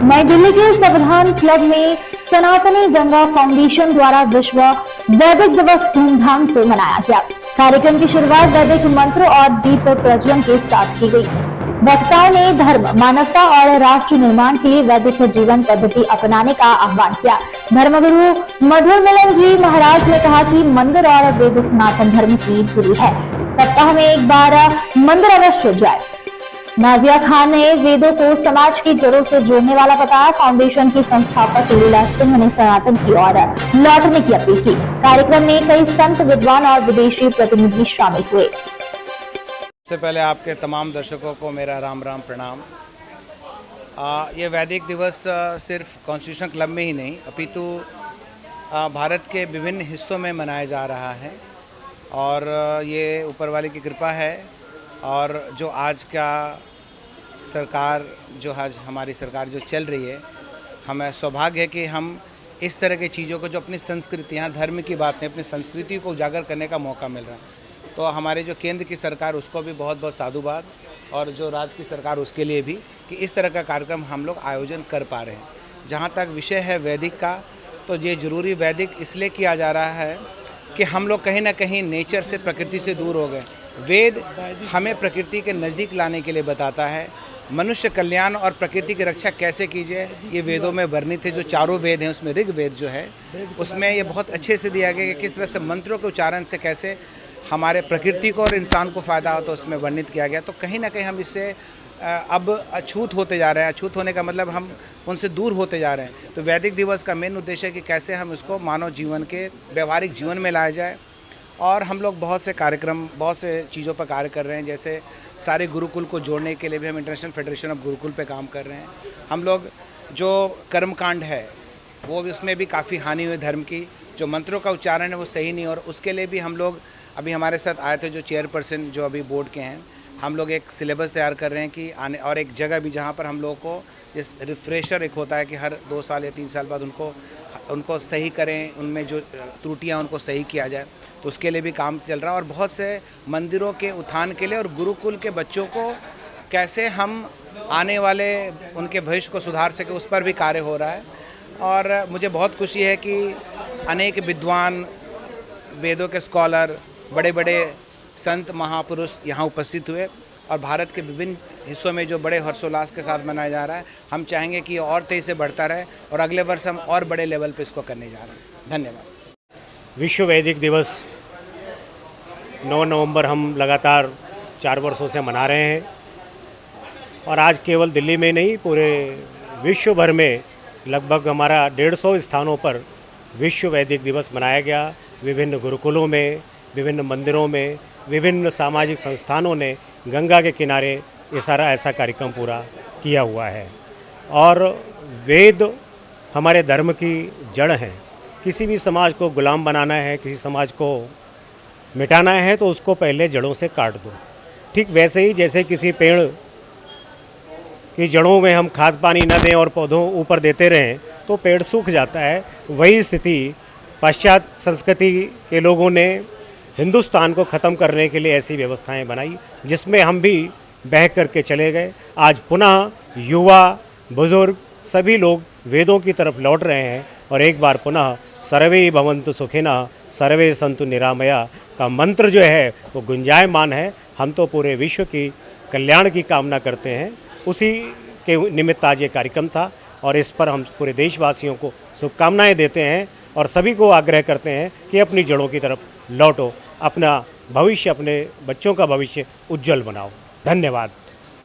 नई दिल्ली के संविधान क्लब में सनातनी गंगा फाउंडेशन द्वारा विश्व वैदिक दिवस धूमधाम से मनाया गया। कार्यक्रम की शुरुआत वैदिक मंत्र और दीप प्रज्वलन के साथ की गई। वक्ताओं ने धर्म, मानवता और राष्ट्र निर्माण के लिए वैदिक जीवन पद्धति अपनाने का आह्वान किया। धर्मगुरु मधुर मिलन जी महाराज ने कहा कि मंदिर और वेद सनातन धर्म की गुरु है। सप्ताह में एक बार मंदिर अवश्य जाए। नाजिया खान ने वेदों को समाज की जड़ों से जोड़ने वाला बताया। फाउंडेशन की संस्थापक लीला सिंह ने सनातन की ओर लौटने की अपील की। कार्यक्रम में कई संत, विद्वान और विदेशी प्रतिनिधि शामिल हुए। सबसे पहले आपके तमाम दर्शकों को मेरा राम राम प्रणाम। ये वैदिक दिवस सिर्फ कॉन्स्टिट्यूशन क्लब में ही नहीं अपितु भारत के विभिन्न हिस्सों में मनाया जा रहा है और ये ऊपर वाले की कृपा है। और जो आज का सरकार जो आज हमारी सरकार जो चल रही है, हमें सौभाग्य है कि हम इस तरह की चीज़ों को जो अपनी संस्कृति, यहाँ धर्म की बात नहीं, अपनी संस्कृति को उजागर करने का मौका मिल रहा है। तो हमारे जो केंद्र की सरकार उसको भी बहुत बहुत साधुवाद और जो राज्य की सरकार उसके लिए भी कि इस तरह का कार्यक्रम हम लोग आयोजन कर पा रहे हैं। जहाँ तक विषय है वैदिक का, तो ये ज़रूरी वैदिक इसलिए किया जा रहा है कि हम लोग कहीं ना कहीं नेचर से, प्रकृति से दूर हो गए। वेद हमें प्रकृति के नज़दीक लाने के लिए बताता है। मनुष्य कल्याण और प्रकृति की रक्षा कैसे कीजिए, ये वेदों में वर्णित है। जो चारों वेद हैं उसमें ऋग्वेद जो है उसमें ये बहुत अच्छे से दिया गया कि किस तरह से मंत्रों के उच्चारण से कैसे हमारे प्रकृति को और इंसान को फ़ायदा हो, तो उसमें वर्णित किया गया। तो कहीं ना कहीं हम इससे अब अछूत होते जा रहे हैं। अछूत होने का मतलब हम उनसे दूर होते जा रहे हैं। तो वैदिक दिवस का मेन उद्देश्य है कि कैसे हम इसको मानव जीवन के व्यवहारिक जीवन में लाया जाए। और हम लोग बहुत से कार्यक्रम, बहुत से चीज़ों पर कार्य कर रहे हैं। जैसे सारे गुरुकुल को जोड़ने के लिए भी हम इंटरनेशनल फेडरेशन ऑफ गुरुकुल पे काम कर रहे हैं। हम लोग जो कर्मकांड है वो उसमें भी काफ़ी हानि हुई धर्म की। जो मंत्रों का उच्चारण है वो सही नहीं, और उसके लिए भी हम लोग अभी हमारे साथ आए थे जो चेयरपर्सन जो अभी बोर्ड के हैं, हम लोग एक सिलेबस तैयार कर रहे हैं कि आने, और एक जगह भी जहाँ पर हम लोगों को जिस रिफ्रेशर एक होता है कि हर 2 साल या 3 साल बाद उनको सही करें, उनमें जो त्रुटियाँ उनको सही किया जाए। तो उसके लिए भी काम चल रहा है। और बहुत से मंदिरों के उत्थान के लिए और गुरुकुल के बच्चों को कैसे हम आने वाले उनके भविष्य को सुधार सके, उस पर भी कार्य हो रहा है। और मुझे बहुत खुशी है कि अनेक विद्वान, वेदों के स्कॉलर, बड़े बड़े संत, महापुरुष यहाँ उपस्थित हुए। और भारत के विभिन्न हिस्सों में जो बड़े हर्षोल्लास के साथ मनाया जा रहा है, हम चाहेंगे कि और तेज़ी से बढ़ता रहे और अगले वर्ष हम और बड़े लेवल पे इसको करने जा रहे हैं। धन्यवाद। विश्व वैदिक दिवस 9 नवंबर हम लगातार 4 वर्षों से मना रहे हैं। और आज केवल दिल्ली में नहीं, पूरे विश्व भर में लगभग हमारा 150 स्थानों पर विश्व वैदिक दिवस मनाया गया। विभिन्न गुरुकुलों में, विभिन्न मंदिरों में, विभिन्न सामाजिक संस्थानों ने गंगा के किनारे ये सारा ऐसा कार्यक्रम पूरा किया हुआ है। और वेद हमारे धर्म की जड़ हैं। किसी भी समाज को गुलाम बनाना है, किसी समाज को मिटाना है, तो उसको पहले जड़ों से काट दो। ठीक वैसे ही जैसे किसी पेड़ की जड़ों में हम खाद पानी न दें और पौधों ऊपर देते रहें तो पेड़ सूख जाता है। वही स्थिति पाश्चात्य संस्कृति के लोगों ने हिंदुस्तान को ख़त्म करने के लिए ऐसी व्यवस्थाएं बनाई जिसमें हम भी बह करके चले गए। आज पुनः युवा, बुजुर्ग सभी लोग वेदों की तरफ लौट रहे हैं और एक बार पुनः सर्वे भवन्तु सुखिनः सर्वे सन्तु निरामया का मंत्र जो है वो गुंजायमान है। हम तो पूरे विश्व की कल्याण की कामना करते हैं। उसी के निमित्त आज ये कार्यक्रम था और इस पर हम पूरे देशवासियों को शुभकामनाएं देते हैं और सभी को आग्रह करते हैं कि अपनी जड़ों की तरफ लौटो, अपना भविष्य, अपने बच्चों का भविष्य उज्जवल बनाओ। धन्यवाद।